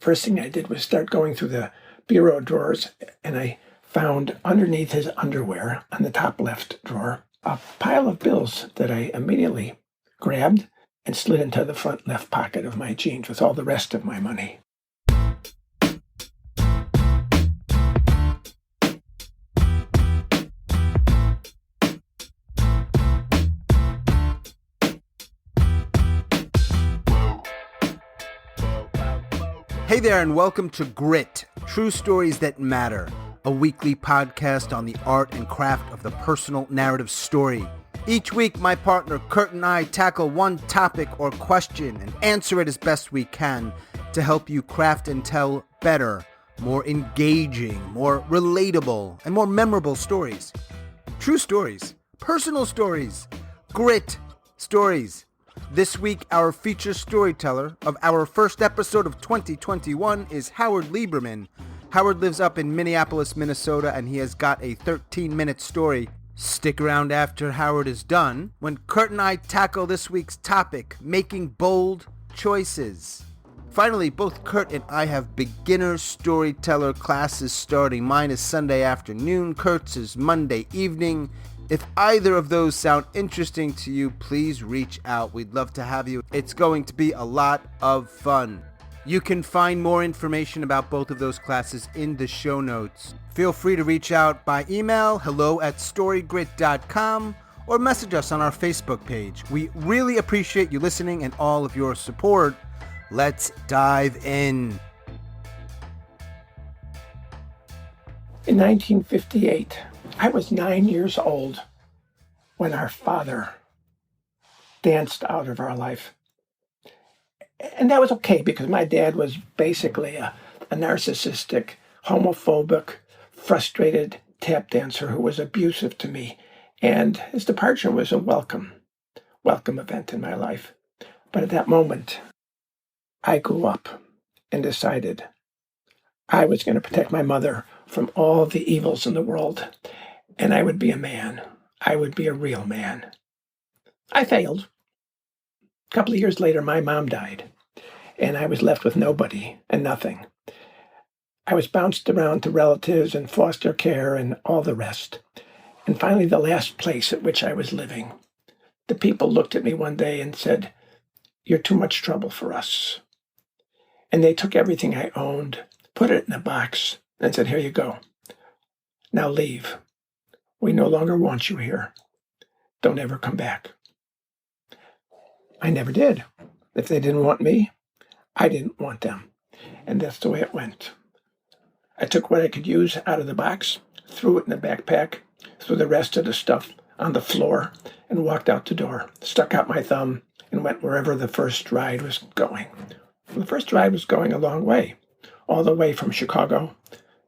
First thing I did was start going through the bureau drawers, and I found underneath his underwear on the top left drawer a pile of bills that I immediately grabbed and slid into the front left pocket of my jeans with all the rest of my money. Hey there, and welcome to Grit, True Stories That Matter, a weekly podcast on the art and craft of the personal narrative story. Each week, my partner Kurt and I tackle one topic or question and answer it as best we can to help you craft and tell better, more engaging, more relatable, and more memorable stories. True stories, personal stories, grit stories. This week, our feature storyteller of our first episode of 2021 is Howard Lieberman. Howard lives up in Minneapolis, Minnesota, and he has got a 13-minute story. Stick around after Howard is done when Kurt and I tackle this week's topic, making bold choices. Finally, both Kurt and I have beginner storyteller classes starting. Mine is Sunday afternoon, Kurt's is Monday evening. If either of those sound interesting to you, please reach out. We'd love to have you. It's going to be a lot of fun. You can find more information about both of those classes in the show notes. Feel free to reach out by email, hello@storygrit.com, or message us on our Facebook page. We really appreciate you listening and all of your support. Let's dive in. In 1958, I was 9 years old when our father danced out of our life. And that was okay because my dad was basically a narcissistic, homophobic, frustrated tap dancer who was abusive to me. And his departure was a welcome event in my life. But at that moment, I grew up and decided I was going to protect my mother from all the evils in the world. And I would be a man. I would be a real man. I failed. A couple of years later, my mom died, and I was left with nobody and nothing. I was bounced around to relatives and foster care and all the rest. And finally, the last place at which I was living, the people looked at me one day and said, "You're too much trouble for us." And they took everything I owned, put it in a box, and said, "Here you go. Now leave. We no longer want you here. Don't ever come back." I never did. If they didn't want me, I didn't want them. And that's the way it went. I took what I could use out of the box, threw it in the backpack, threw the rest of the stuff on the floor, and walked out the door, stuck out my thumb, and went wherever the first ride was going. The first ride was going a long way, all the way from Chicago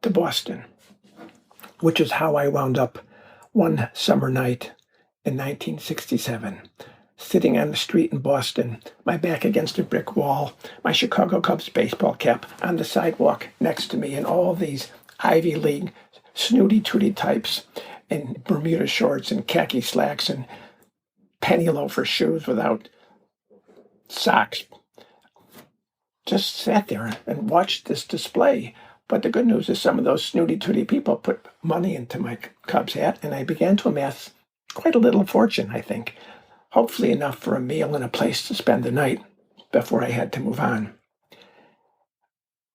to Boston, which is how I wound up one summer night in 1967, sitting on the street in Boston, my back against a brick wall, my Chicago Cubs baseball cap on the sidewalk next to me, and all these Ivy League snooty-tooty types in Bermuda shorts and khaki slacks and penny loafer shoes without socks. Just sat there and watched this display. But the good news is some of those snooty-tooty people put money into my Cubs hat, and I began to amass quite a little fortune, I think. Hopefully enough for a meal and a place to spend the night before I had to move on.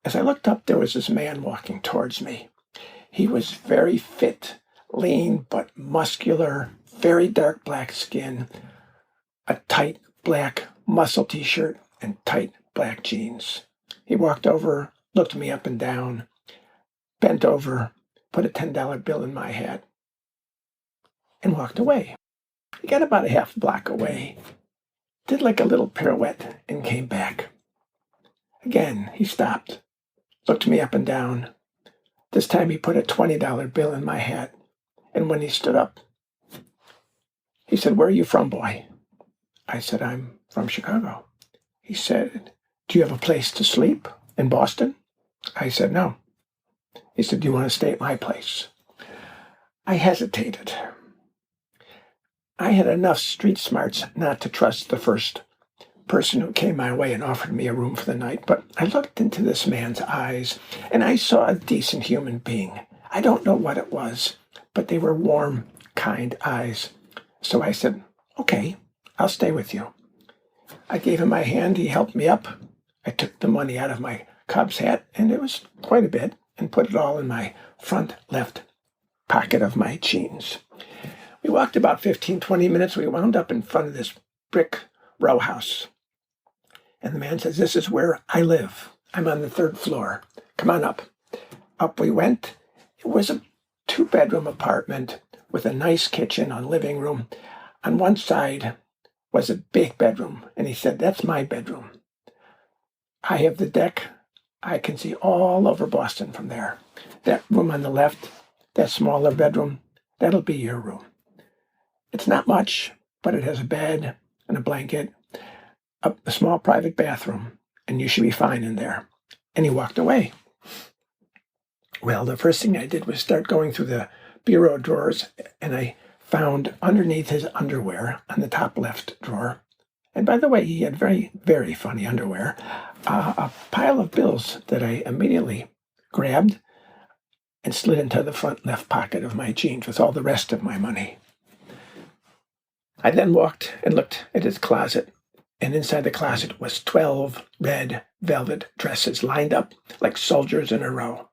As I looked up, there was this man walking towards me. He was very fit, lean but muscular, very dark black skin, a tight black muscle t-shirt, and tight black jeans. He walked over, looked me up and down, bent over, put a $10 bill in my hat, and walked away. He got about a half block away, did like a little pirouette, and came back. Again, he stopped, looked me up and down. This time he put a $20 bill in my hat, and when he stood up, he said, "Where are you from, boy?" I said, "I'm from Chicago." He said, "Do you have a place to sleep in Boston?" I said, "No." He said, "Do you want to stay at my place?" I hesitated. I had enough street smarts not to trust the first person who came my way and offered me a room for the night, but I looked into this man's eyes, and I saw a decent human being. I don't know what it was, but they were warm, kind eyes. So I said, okay, I'll stay with you. I gave him my hand. He helped me up. I took the money out of my Cubs hat, and it was quite a bit, and put it all in my front left pocket of my jeans. We walked about 15, 20 minutes. We wound up in front of this brick row house. And the man says, this is where I live. I'm on the 3rd floor. Come on up. Up we went. It was a 2-bedroom apartment with a nice kitchen and living room. On one side was a big bedroom, and he said, that's my bedroom. I have the deck. I can see all over Boston from there. That room on the left, that smaller bedroom, that'll be your room. It's not much, but it has a bed and a blanket, a small private bathroom, and you should be fine in there. And he walked away. Well, the first thing I did was start going through the bureau drawers, and I found underneath his underwear on the top left drawer, and by the way, he had very, very funny underwear, a pile of bills that I immediately grabbed and slid into the front left pocket of my jeans with all the rest of my money. I then walked and looked at his closet, and inside the closet was 12 red velvet dresses lined up like soldiers in a row.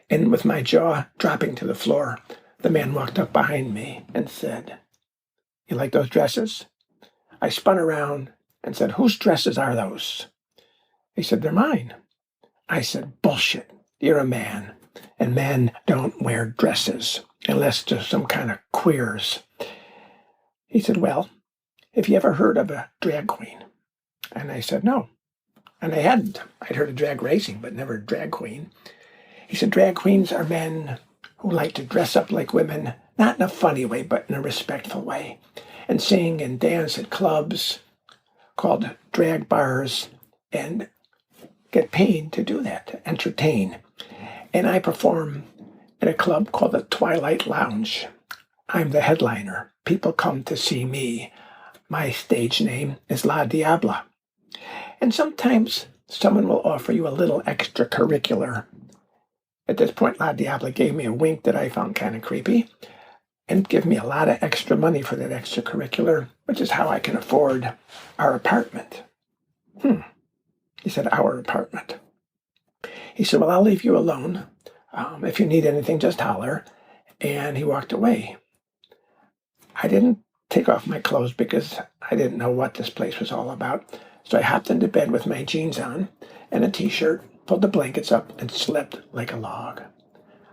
And with my jaw dropping to the floor, the man walked up behind me and said, you like those dresses? I spun around and said, whose dresses are those? He said, they're mine. I said, bullshit. You're a man, and men don't wear dresses unless there's some kind of queers. He said, well, have you ever heard of a drag queen? And I said, no. And I hadn't. I'd heard of drag racing, but never drag queen. He said, drag queens are men who like to dress up like women, not in a funny way, but in a respectful way, and sing and dance at clubs called drag bars and get paid to do that, to entertain. And I perform at a club called the Twilight Lounge. I'm the headliner. People come to see me. My stage name is La Diabla. And sometimes someone will offer you a little extracurricular. At this point, La Diabla gave me a wink that I found kind of creepy and give me a lot of extra money for that extracurricular, which is how I can afford our apartment. He said, our apartment. He said, well, I'll leave you alone. If you need anything, just holler. And he walked away. I didn't take off my clothes because I didn't know what this place was all about. So I hopped into bed with my jeans on and a t-shirt, pulled the blankets up, and slept like a log.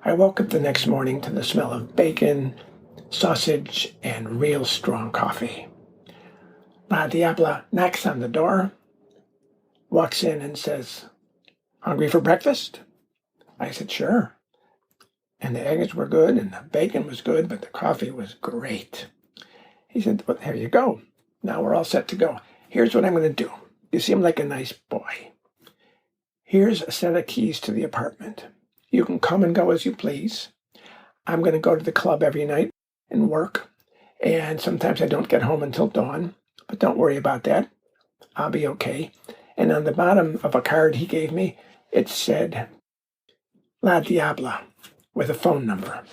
I woke up the next morning to the smell of bacon, sausage, and real strong coffee. La Diabla knocks on the door, walks in and says, hungry for breakfast? I said, sure. And the eggs were good, and the bacon was good, but the coffee was great. He said, well, there you go. Now we're all set to go. Here's what I'm going to do. You seem like a nice boy. Here's a set of keys to the apartment. You can come and go as you please. I'm going to go to the club every night and work, and sometimes I don't get home until dawn, but don't worry about that. I'll be okay. And on the bottom of a card he gave me, it said, La Diabla, with a phone number.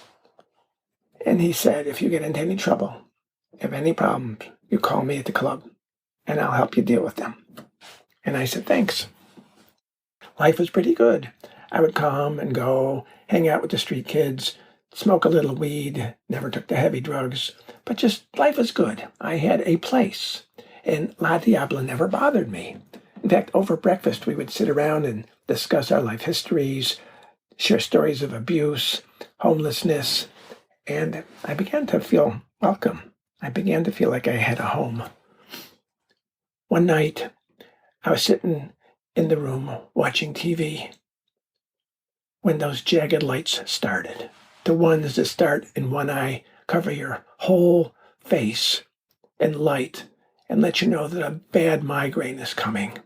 And he said, if you get into any trouble, have any problems, you call me at the club, and I'll help you deal with them. And I said, thanks. Life was pretty good. I would come and go, hang out with the street kids, smoke a little weed, never took the heavy drugs, but just life was good. I had a place, and La Diabla never bothered me. In fact, over breakfast, we would sit around and discuss our life histories, share stories of abuse, homelessness, and I began to feel welcome. I began to feel like I had a home. One night, I was sitting in the room watching TV when those jagged lights started. The ones that start in one eye, cover your whole face in light, and let you know that a bad migraine is coming.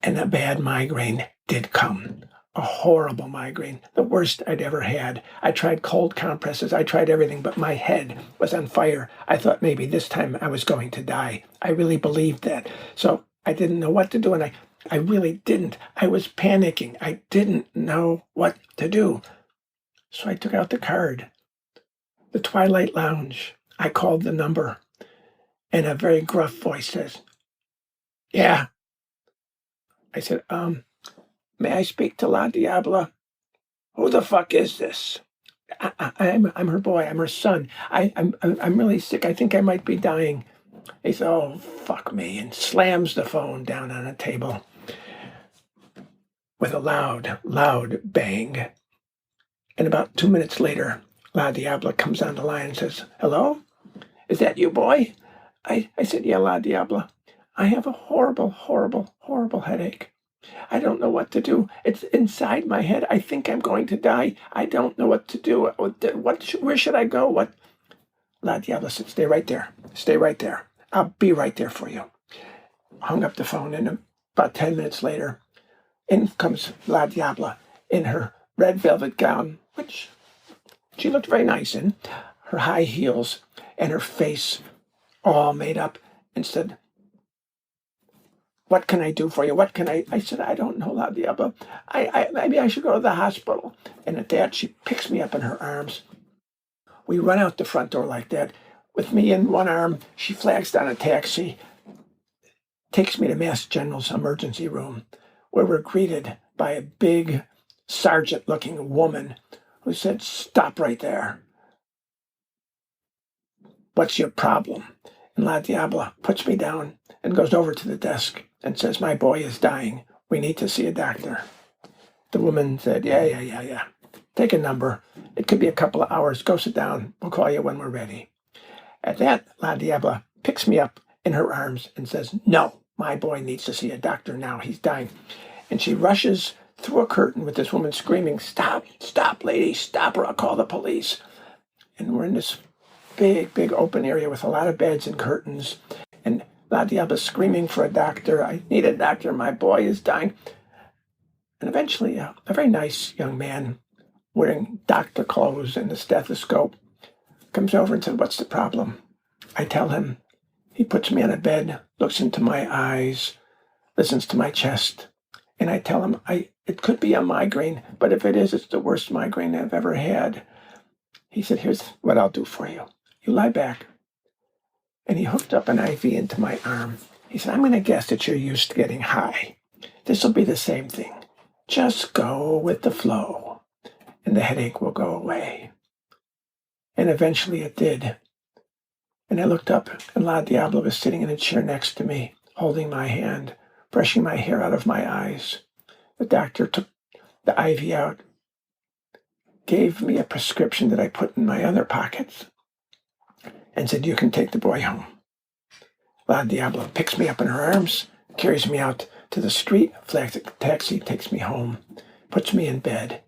And a bad migraine did come. a horrible migraine, the worst I'd ever had. I tried cold compresses, I tried everything, but my head was on fire. I thought maybe this time I was going to die. I really believed that. So I didn't know what to do, and I really didn't. I was panicking. I didn't know what to do. So I took out the card, the Twilight Lounge. I called the number, and a very gruff voice says, "Yeah." I said, "May I speak to La Diabla?" "Who the fuck is this?" I'm her boy. I'm her son. I'm really sick. I think I might be dying." He said, "Oh, fuck me," and slams the phone down on a table with a loud, loud bang. And about 2 minutes later, La Diabla comes on the line and says, "Hello? Is that you, boy?" I said, "Yeah, La Diabla. I have a horrible, horrible, horrible headache. I don't know what to do. It's inside my head. I think I'm going to die. I don't know what to do. Where should I go? What?" La Diabla said, "Stay right there. Stay right there. I'll be right there for you." Hung up the phone, and about 10 minutes later, in comes La Diabla in her red velvet gown, which she looked very nice in, her high heels, and her face all made up, and said, "What can I do for you? What can I?" I said, "I don't know, La Diabla. Maybe I should go to the hospital." And at that, she picks me up in her arms. We run out the front door like that. With me in one arm, she flags down a taxi, takes me to Mass General's emergency room, where we're greeted by a big sergeant-looking woman who said, "Stop right there. What's your problem?" And La Diabla puts me down and goes over to the desk and says, "My boy is dying. We need to see a doctor." The woman said, Yeah. Take a number. It could be a couple of hours. Go sit down. We'll call you when we're ready." At that, La Diabla picks me up in her arms and says, "No, my boy needs to see a doctor now. He's dying." And she rushes through a curtain with this woman screaming, "Stop, stop, lady, stop, or I'll call the police." And we're in this big open area with a lot of beds and curtains. And La Diabla screaming for a doctor. "I need a doctor. My boy is dying." And eventually, a very nice young man wearing doctor clothes and a stethoscope comes over and said, "What's the problem?" I tell him. He puts me on a bed, looks into my eyes, listens to my chest, and I tell him it could be a migraine, but if it is, it's the worst migraine I've ever had. He said, "Here's what I'll do for you. You lie back." And he hooked up an IV into my arm. He said, "I'm going to guess that you're used to getting high. This will be the same thing. Just go with the flow, and the headache will go away." And eventually it did. And I looked up, and La Diabla was sitting in a chair next to me, holding my hand, brushing my hair out of my eyes. The doctor took the IV out, gave me a prescription that I put in my other pockets, and said, "You can take the boy home." La Diabla picks me up in her arms, carries me out to the street, flags a taxi, takes me home, puts me in bed,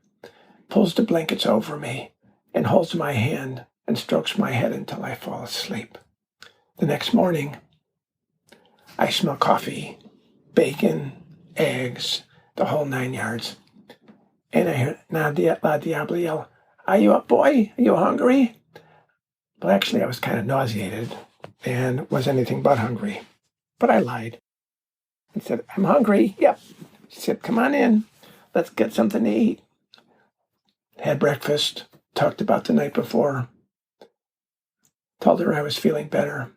pulls the blankets over me, and holds my hand and strokes my head until I fall asleep. The next morning, I smell coffee, bacon, eggs, the whole 9 yards. And I hear La Diabla yell, "Are you up, boy? Are you hungry?" Well, actually, I was kind of nauseated and was anything but hungry. But I lied and said, "I'm hungry." "Yep." She said, "Come on in. Let's get something to eat." Had breakfast, talked about the night before, told her I was feeling better.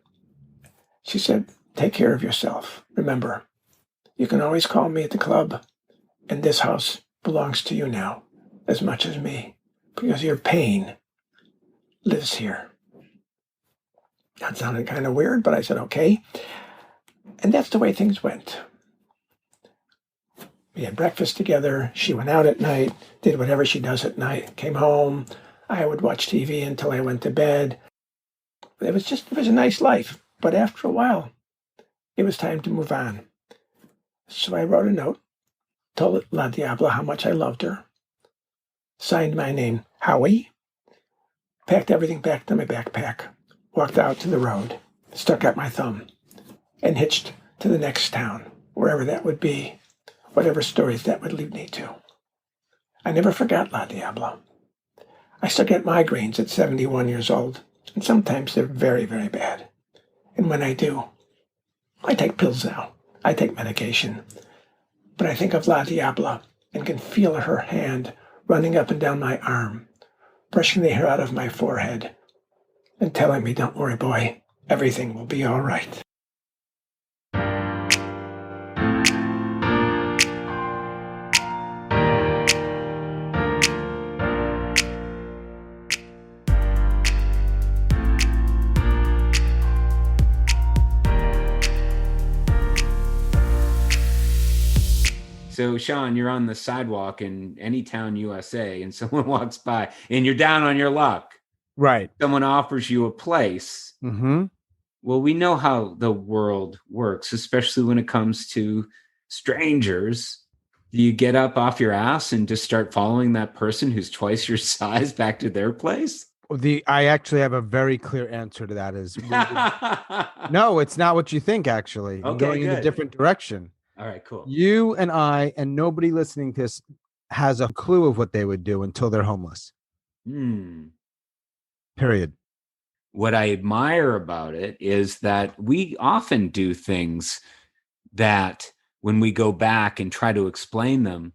She said, "Take care of yourself. Remember, you can always call me at the club, and this house belongs to you now as much as me, because your pain lives here." That sounded kind of weird, but I said, okay. And that's the way things went. We had breakfast together. She went out at night, did whatever she does at night, came home. I would watch TV until I went to bed. It was a nice life. But after a while, it was time to move on. So I wrote a note, told La Diabla how much I loved her, signed my name, Howie, packed everything back to my backpack, walked out to the road, stuck out my thumb, and hitched to the next town, wherever that would be, whatever stories that would lead me to. I never forgot La Diabla. I still get migraines at 71 years old, and sometimes they're very, very bad. And when I do, I take pills now. I take medication. But I think of La Diabla and can feel her hand running up and down my arm, brushing the hair out of my forehead, and telling me, "Don't worry, boy, everything will be all right." So, Sean, you're on the sidewalk in any town USA and someone walks by and you're down on your luck. Right. Someone offers you a place. Mm-hmm. Well, we know how the world works, especially when it comes to strangers. Do you get up off your ass and just start following that person who's twice your size back to their place? I actually have a very clear answer to that. No, it's not what you think, actually. I'm Okay, going in a good. different direction. All right, cool. You and I and nobody listening to this has a clue of what they would do until they're homeless. Period. What I admire about it is that we often do things that when we go back and try to explain them,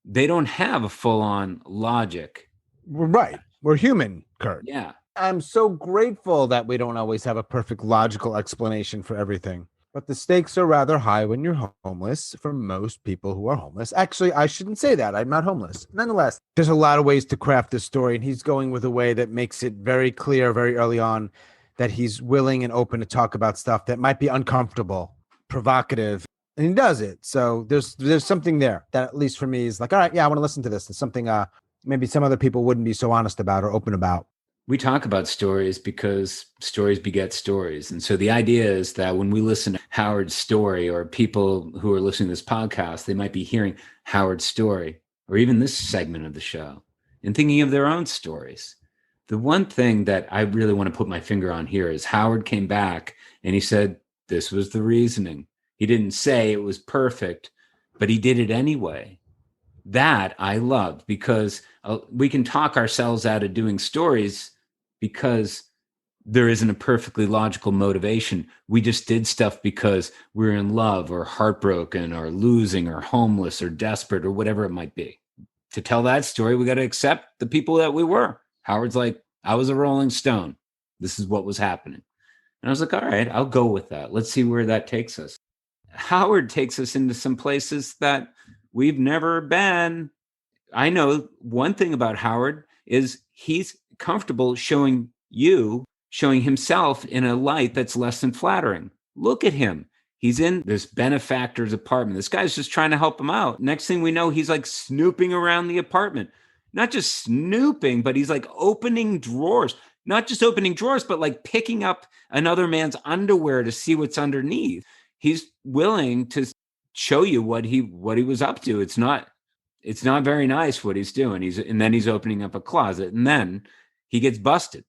they don't have a full-on logic. We're right. We're human, Kurt. Yeah. I'm so grateful that we don't always have a perfect logical explanation for everything. But the stakes are rather high when you're homeless for most people who are homeless. Actually, I shouldn't say that. I'm not homeless. Nonetheless, there's a lot of ways to craft this story, and he's going with a way that makes it very clear very early on that he's willing and open to talk about stuff that might be uncomfortable, provocative, and he does it. So there's something there that, at least for me, is like, all right, yeah, I want to listen to this. It's something maybe some other people wouldn't be so honest about or open about. We talk about stories because stories beget stories. And so the idea is that when we listen to Howard's story, or people who are listening to this podcast, they might be hearing Howard's story or even this segment of the show and thinking of their own stories. The one thing that I really want to put my finger on here is Howard came back and he said, this was the reasoning. He didn't say it was perfect, but he did it anyway. That I loved, because we can talk ourselves out of doing stories because there isn't a perfectly logical motivation. We just did stuff because we're in love or heartbroken or losing or homeless or desperate or whatever it might be. To tell that story, we got to accept the people that we were. Howard's like, I was a Rolling Stone. This is what was happening. And I was like, all right, I'll go with that. Let's see where that takes us. Howard takes us into some places that we've never been. I know one thing about Howard is he's comfortable showing himself in a light that's less than flattering. Look at him. He's in this benefactor's apartment. This guy's just trying to help him out. Next thing we know, he's like snooping around the apartment. Not just snooping, but he's like opening drawers. Not just opening drawers, but like picking up another man's underwear to see what's underneath. He's willing to show you what he was up to. It's not very nice what he's doing. And then he's opening up a closet, and then he gets busted.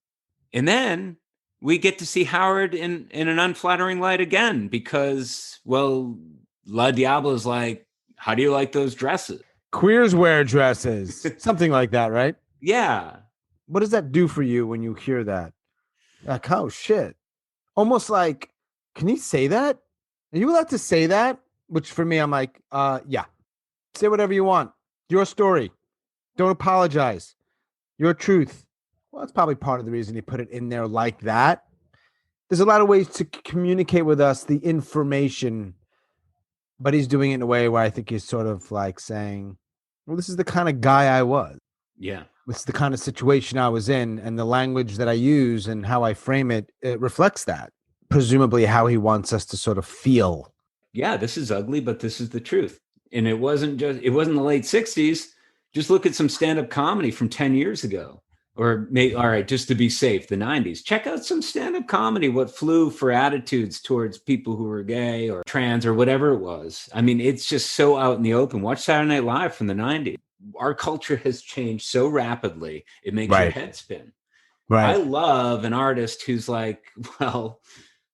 And then we get to see Howard in an unflattering light again, because, well, La Diabla's like, how do you like those dresses? Queers wear dresses. Something like that, right? Yeah. What does that do for you when you hear that? Like, oh, shit. Almost like, can you say that? Are you allowed to say that? Which for me, I'm like, yeah. Say whatever you want. Your story. Don't apologize. Your truth. Well, that's probably part of the reason he put it in there like that. There's a lot of ways to communicate with us the information, but he's doing it in a way where I think he's sort of like saying, well, this is the kind of guy I was. Yeah. This is the kind of situation I was in, and the language that I use and how I frame it, it reflects that. Presumably how he wants us to sort of feel. Yeah, this is ugly, but this is the truth. And it wasn't the late 60s. Just look at some stand-up comedy from 10 years ago. Or all right, just to be safe, the 90s. Check out some stand-up comedy, what flew for attitudes towards people who were gay or trans or whatever it was. I mean, it's just so out in the open. Watch Saturday Night Live from the 90s. Our culture has changed so rapidly, it makes your head spin. Right. I love an artist who's like, well,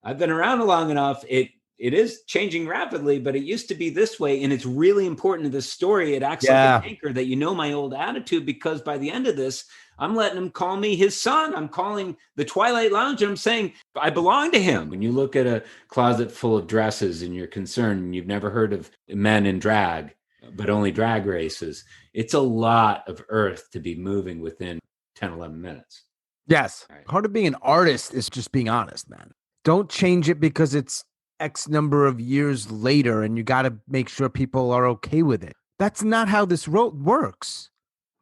I've been around long enough. It it is changing rapidly, but it used to be this way. And it's really important to this story. It acts like Yeah. an anchor that my old attitude, because by the end of this, I'm letting him call me his son. I'm calling the Twilight Lounge and I'm saying I belong to him. When you look at a closet full of dresses and you're concerned and you've never heard of men in drag, but only drag races, it's a lot of earth to be moving within 10, 11 minutes. Yes. Right. Part of being an artist is just being honest, man. Don't change it because it's X number of years later and you got to make sure people are okay with it. That's not how this works.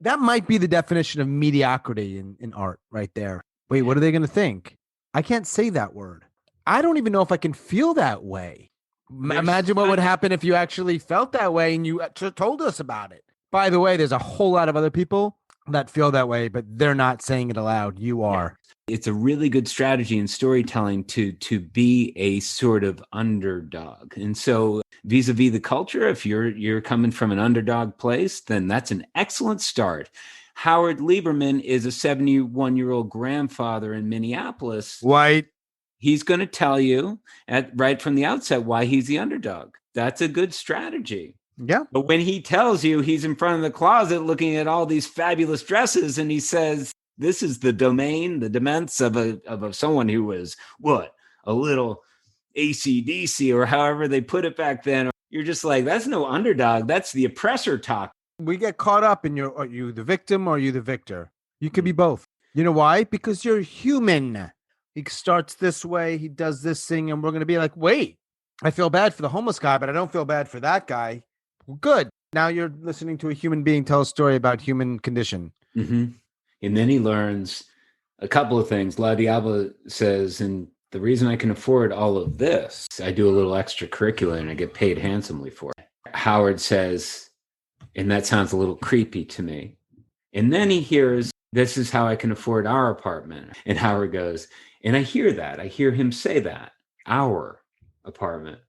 That might be the definition of mediocrity in art right there. Wait, what are they going to think? I can't say that word. I don't even know if I can feel that way. Imagine what would happen if you actually felt that way and you told us about it. By the way, there's a whole lot of other people that feel that way, but they're not saying it aloud. You are. It's a really good strategy in storytelling to be a sort of underdog. And so vis-a-vis the culture, if you're coming from an underdog place, then that's an excellent start. Howard Lieberman is a 71-year-old grandfather in Minneapolis. White. He's going to tell you right from the outset why he's the underdog. That's a good strategy. Yeah. But when he tells you he's in front of the closet looking at all these fabulous dresses and he says, this is the domain, the dements of someone who was a little AC/DC or however they put it back then. You're just like, that's no underdog. That's the oppressor talk. We get caught up in are you the victim or are you the victor? You could be both. You know why? Because you're human. He starts this way, he does this thing, and we're going to be like, wait, I feel bad for the homeless guy, but I don't feel bad for that guy. Well, good. Now you're listening to a human being tell a story about human condition. Mm-hmm. And then he learns a couple of things. La Diabla says, and the reason I can afford all of this, I do a little extracurricular and I get paid handsomely for it. Howard says, and that sounds a little creepy to me. And then he hears, this is how I can afford our apartment. And Howard goes, and I hear that. I hear him say that, our apartment.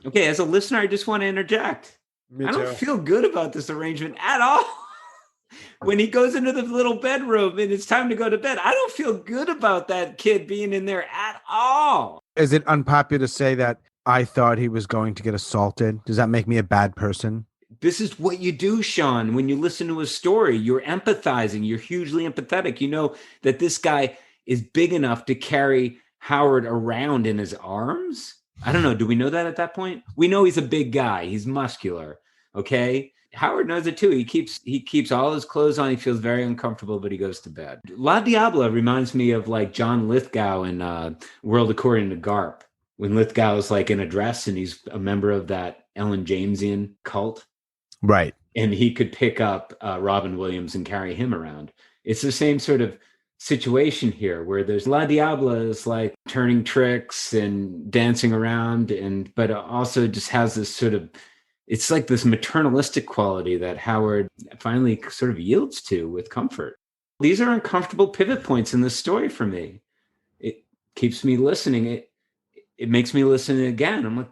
Okay, as a listener, I just want to interject. I don't feel good about this arrangement at all. When he goes into the little bedroom and it's time to go to bed, I don't feel good about that kid being in there at all. Is it unpopular to say that I thought he was going to get assaulted? Does that make me a bad person? This is what you do, Sean. When you listen to a story, you're empathizing. You're hugely empathetic. You know that this guy is big enough to carry Howard around in his arms. I don't know. Do we know that at that point? We know he's a big guy. He's muscular. Okay. Howard knows it too. He keeps all his clothes on. He feels very uncomfortable, but he goes to bed. La Diabla reminds me of like John Lithgow in World According to Garp. When Lithgow is like in a dress and he's a member of that Ellen Jamesian cult. Right. And he could pick up Robin Williams and carry him around. It's the same sort of situation here where there's La Diabla is like turning tricks and dancing around, but also just has this sort of, it's like this maternalistic quality that Howard finally sort of yields to with comfort. These are uncomfortable pivot points in this story for me. It keeps me listening. It makes me listen again. I'm like,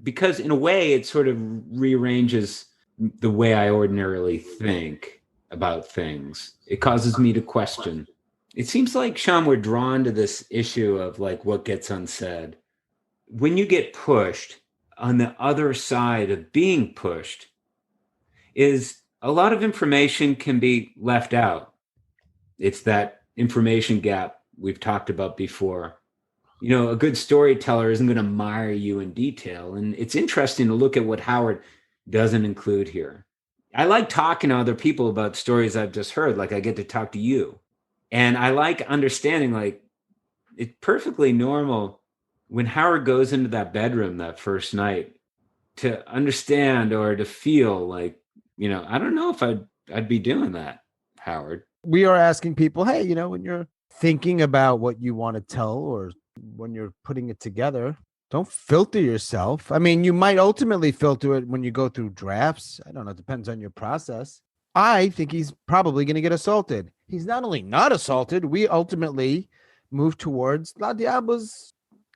because in a way it sort of rearranges the way I ordinarily think about things. It causes me to question. It seems like, Sean, we're drawn to this issue of like what gets unsaid. When you get pushed, on the other side of being pushed is a lot of information can be left out. It's that information gap we've talked about before. A good storyteller isn't going to mire you in detail. And it's interesting to look at what Howard doesn't include here. I like talking to other people about stories I've just heard, like I get to talk to you. And I like understanding, like, it's perfectly normal when Howard goes into that bedroom that first night to understand or to feel like, I don't know if I'd be doing that, Howard. We are asking people, hey, when you're thinking about what you want to tell or when you're putting it together, don't filter yourself. I mean, you might ultimately filter it when you go through drafts. I don't know. It depends on your process. I think he's probably going to get assaulted. He's not only not assaulted, we ultimately move towards La Diabla's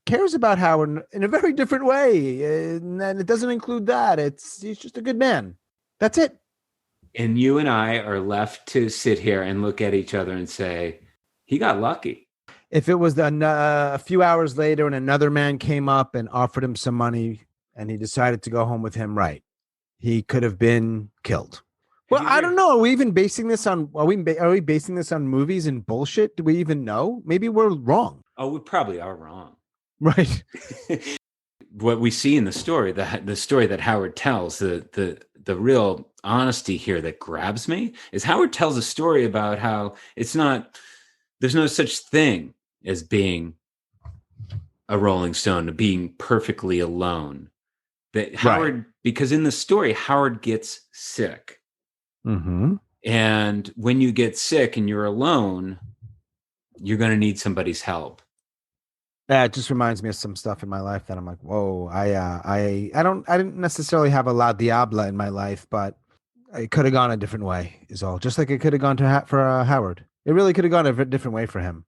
cares about Howard in a very different way. And it doesn't include that. He's just a good man. That's it. And you and I are left to sit here and look at each other and say, he got lucky. If it was a few hours later and another man came up and offered him some money and he decided to go home with him, right, he could have been killed. Well, I don't know. Are we even basing this on? Are we basing this on movies and bullshit? Do we even know? Maybe we're wrong. Oh, we probably are wrong. Right. What we see in the story, the story that Howard tells, the real honesty here that grabs me is Howard tells a story about how there's no such thing as being a Rolling Stone, being perfectly alone. That Howard, because in the story, Howard gets sick. Mm-hmm. And when you get sick and you're alone, you're going to need somebody's help. Yeah, it just reminds me of some stuff in my life that I'm like, whoa, I didn't necessarily have a La Diabla in my life, but it could have gone a different way is all. Just like it could have gone for Howard. It really could have gone a different way for him.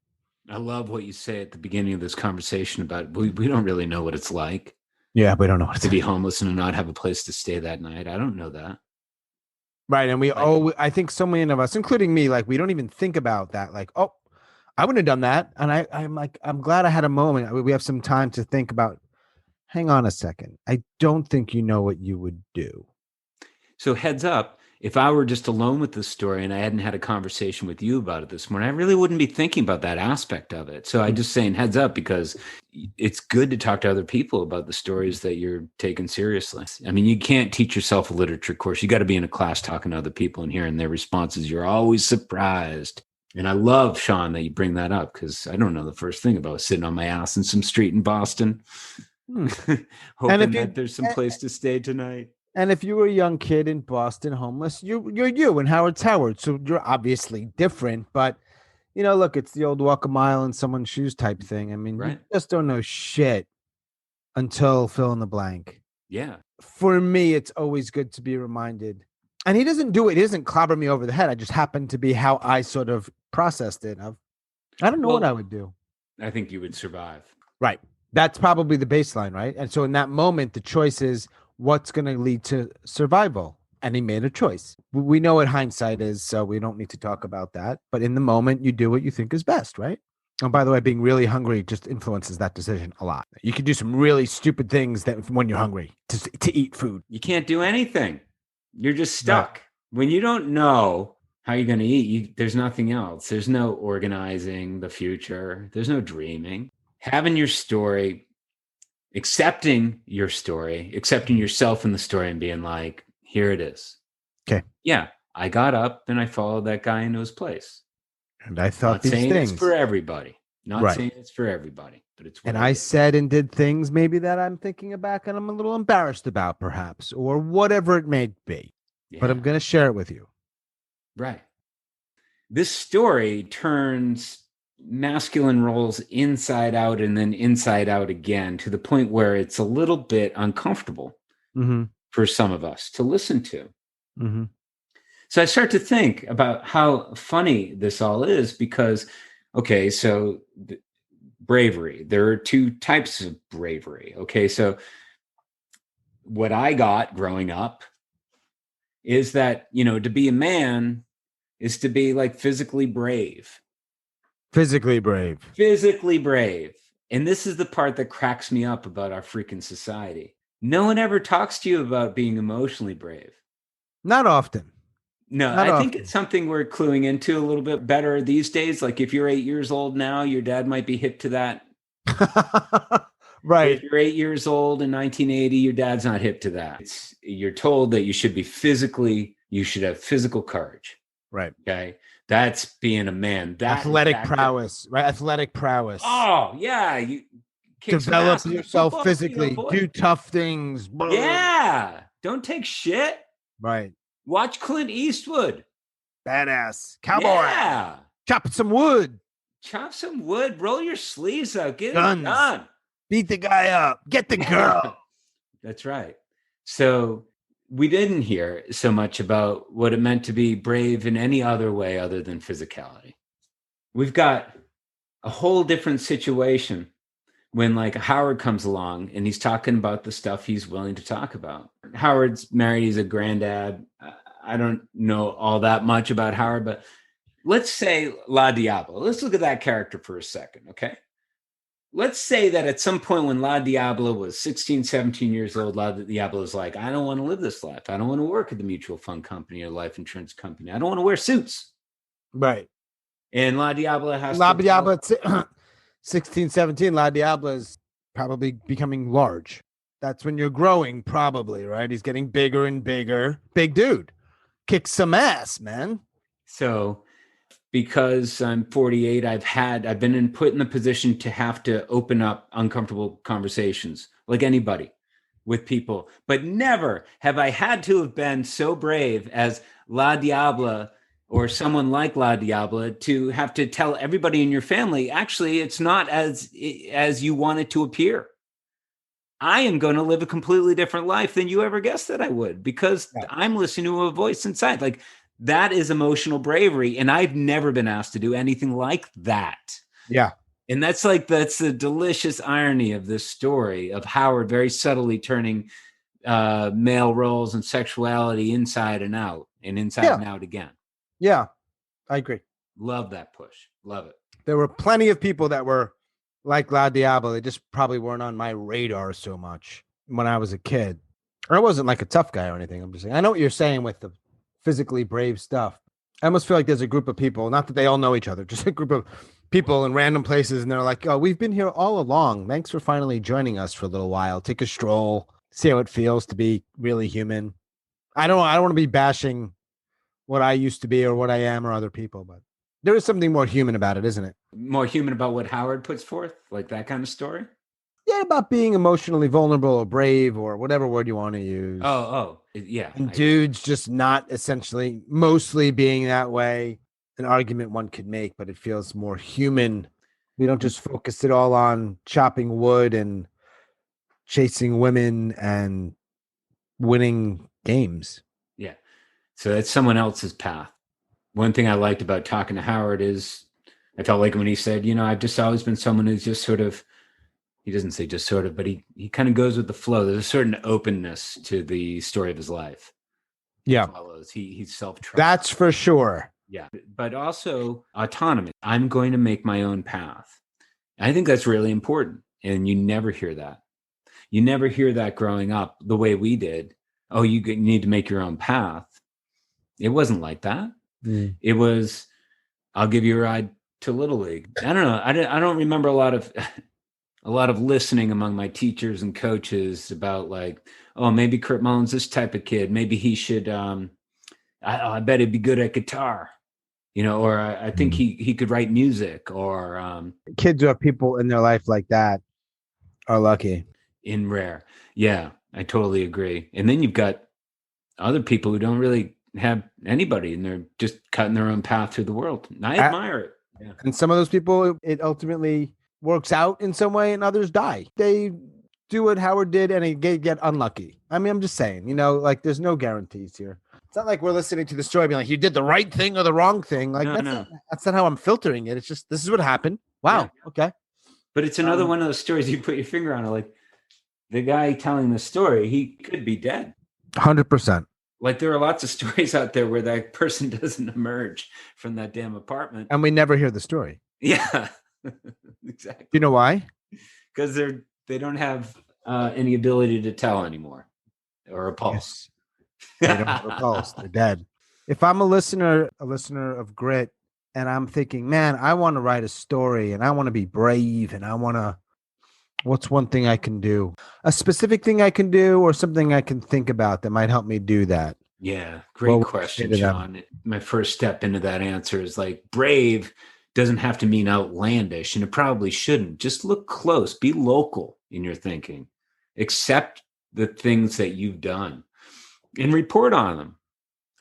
I love what you say at the beginning of this conversation about we don't really know what it's like. Yeah, we don't know what it's to be homeless and not have a place to stay that night. I don't know that. Right. And I think so many of us, including me, like we don't even think about that. Like, oh, I wouldn't have done that. And I'm glad I had a moment. We have some time to think about, hang on a second. I don't think you know what you would do. So heads up, if I were just alone with this story and I hadn't had a conversation with you about it this morning, I really wouldn't be thinking about that aspect of it. So I just saying heads up because it's good to talk to other people about the stories that you're taking seriously. I mean, you can't teach yourself a literature course. You got to be in a class talking to other people and hearing their responses. You're always surprised. And I love, Sean, that you bring that up because I don't know the first thing about sitting on my ass in some street in Boston, hoping that there's some place to stay tonight. And if you were a young kid in Boston, homeless, you're you, and Howard's Howard. So you're obviously different. But, you know, look, it's the old walk a mile in someone's shoes type thing. I mean, you just don't know shit until fill in the blank. Yeah. For me, it's always good to be reminded. And he doesn't do it. He doesn't clobber me over the head. I just happened to be how I sort of processed it. I don't know what I would do. I think you would survive. Right. That's probably the baseline, right? And so in that moment, the choice is, what's going to lead to survival? And he made a choice. We know what hindsight is, so we don't need to talk about that. But in the moment, you do what you think is best, right? And by the way, being really hungry just influences that decision a lot. You can do some really stupid things that when you're hungry to eat food. You can't do anything. You're just stuck. No. When you don't know how you're going to eat, there's nothing else. There's no organizing the future. There's no dreaming. Having your story, accepting your story, accepting yourself in the story and being like, here it is. Okay. Yeah. I got up and I followed that guy into his place. And I thought these saying things. It's for everybody. Not saying it's for everybody, but it's. And I said and did things maybe that I'm thinking back and I'm a little embarrassed about perhaps, or whatever it may be. Yeah. But I'm going to share it with you. Right. This story turns masculine roles inside out and then inside out again to the point where it's a little bit uncomfortable for some of us to listen to. Mm-hmm. So I start to think about how funny this all is because, okay, so bravery, there are two types of bravery. Okay, so what I got growing up is that, you know, to be a man is to be like physically brave. Physically brave. Physically brave. And this is the part that cracks me up about our freaking society. No one ever talks to you about being emotionally brave. Not often. No, Not I often. think it's something we're cluing into a little bit better these days. Like if you're 8 years old now, your dad might be hip to that. Right. If you're 8 years old in 1980, your dad's not hip to that. You're told that you should have physical courage. Right. Okay. That's being a man. Athletic prowess, right? Athletic prowess. Oh, yeah. You develop yourself physically. Do tough things. Yeah. Don't take shit. Right. Watch Clint Eastwood. Badass. Cowboy. Yeah. Chop some wood. Chop some wood. Roll your sleeves out. Get Guns. it done. Beat the guy up. Get the girl. That's right. So we didn't hear so much about what it meant to be brave in any other way other than physicality. We've got a whole different situation when like Howard comes along and he's talking about the stuff he's willing to talk about. Howard's married. He's a granddad. I don't know all that much about Howard, but let's say La Diablo. Let's look at that character for a second, okay? Let's say that at some point when La Diablo was 16, 17 years old, La Diablo was like, I don't want to live this life. I don't want to work at the mutual fund company or life insurance company. I don't want to wear suits. Right. And La Diablo has La to Diablo, 16, 17, La Diablo is probably becoming large. That's when you're growing, probably, right? He's getting bigger and bigger. Big dude. Kicks some ass, man. So because I'm 48, I've been put in the position to have to open up uncomfortable conversations like anybody with people, but never have I had to have been so brave as La Diabla or someone like La Diabla to have to tell everybody in your family, actually, it's not as you want it to appear. I am going to live a completely different life than you ever guessed that I would, because I'm listening to a voice inside. Like, that is emotional bravery. And I've never been asked to do anything like that. Yeah. And that's the delicious irony of this story of Howard very subtly turning male roles and sexuality inside and out and inside and out again. Yeah, I agree. Love that push. Love it. There were plenty of people that were like La Diablo. They just probably weren't on my radar so much when I was a kid. Or I wasn't like a tough guy or anything. I'm just saying, I know what you're saying with the physically brave stuff. I almost feel like there's a group of people, not that they all know each other, just a group of people in random places. And they're like, oh, we've been here all along. Thanks for finally joining us for a little while. Take a stroll, see how it feels to be really human. I don't want to be bashing what I used to be or what I am or other people, but there is something more human about it, isn't it? More human about what Howard puts forth, like that kind of story? Yeah, about being emotionally vulnerable or brave or whatever word you want to use. Yeah. And dudes just not essentially mostly being that way. An argument one could make, but it feels more human. We don't just focus it all on chopping wood and chasing women and winning games. Yeah. So that's someone else's path. One thing I liked about talking to Howard is I felt like when he said, I've just always been someone who's just sort of, he doesn't say just sort of, but he kind of goes with the flow. There's a certain openness to the story of his life. Yeah. He's self-trust. That's for sure. Yeah. But also autonomy. I'm going to make my own path. I think that's really important. And you never hear that. You never hear that growing up the way we did. Oh, you need to make your own path. It wasn't like that. It was, I'll give you a ride to Little League. I don't know. I don't remember a lot of listening among my teachers and coaches about like, oh, maybe Kurt Mullen's this type of kid. Maybe he should, I bet he'd be good at guitar, or I think he could write music, or kids who have people in their life like that are lucky. In rare. Yeah, I totally agree. And then you've got other people who don't really have anybody and they're just cutting their own path through the world. And I admire it. Yeah. And some of those people, it ultimately works out in some way and others die. They do what Howard did and they get unlucky. I mean, I'm just saying, like there's no guarantees here. It's not like we're listening to the story being like, you did the right thing or the wrong thing. Like that's not how I'm filtering it. It's just, this is what happened. Wow. Yeah. Okay. But it's another one of those stories you put your finger on it. Like the guy telling the story, he could be dead. 100%. Like there are lots of stories out there where that person doesn't emerge from that damn apartment. And we never hear the story. Yeah, exactly. You know why? Because they don't have any ability to tell anymore or a pulse. Yes. They don't have a pulse. They're dead. If I'm a listener of Grit, and I'm thinking, man, I want to write a story and I want to be brave and what's one thing I can do? A specific thing I can do or something I can think about that might help me do that? Yeah, great question, Sean. My first step into that answer is like brave doesn't have to mean outlandish, and it probably shouldn't. Just look close, be local in your thinking, accept the things that you've done and report on them.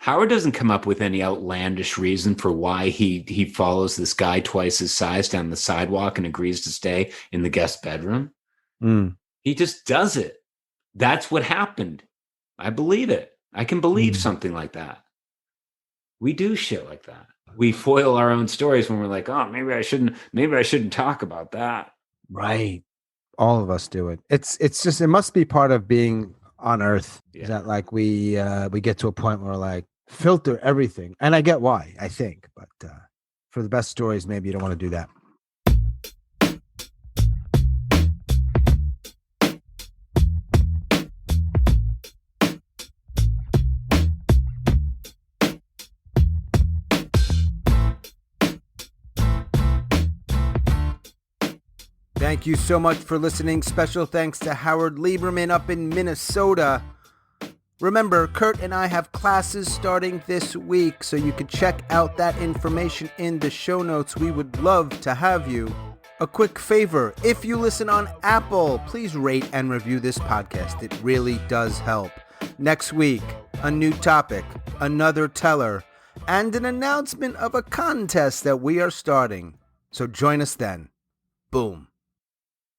Howard doesn't come up with any outlandish reason for why he follows this guy twice his size down the sidewalk and agrees to stay in the guest bedroom. He just does it. That's what happened. I believe it. I can believe something like that. We do shit like that. We foil our own stories when we're like, oh, maybe I shouldn't talk about that. Right. All of us do it. It's just, it must be part of being on Earth. Yeah. That like we get to a point where we're like filter everything, and I get why, I think, but For the best stories, maybe you don't want to do that. Thank you so much for listening. Special thanks to Howard Lieberman up in Minnesota. Remember, Kurt and I have classes starting this week, so you can check out that information in the show notes. We would love to have you. A quick favor, if you listen on Apple, please rate and review this podcast. It really does help. Next week, a new topic, another teller, and an announcement of a contest that we are starting. So join us then. Boom.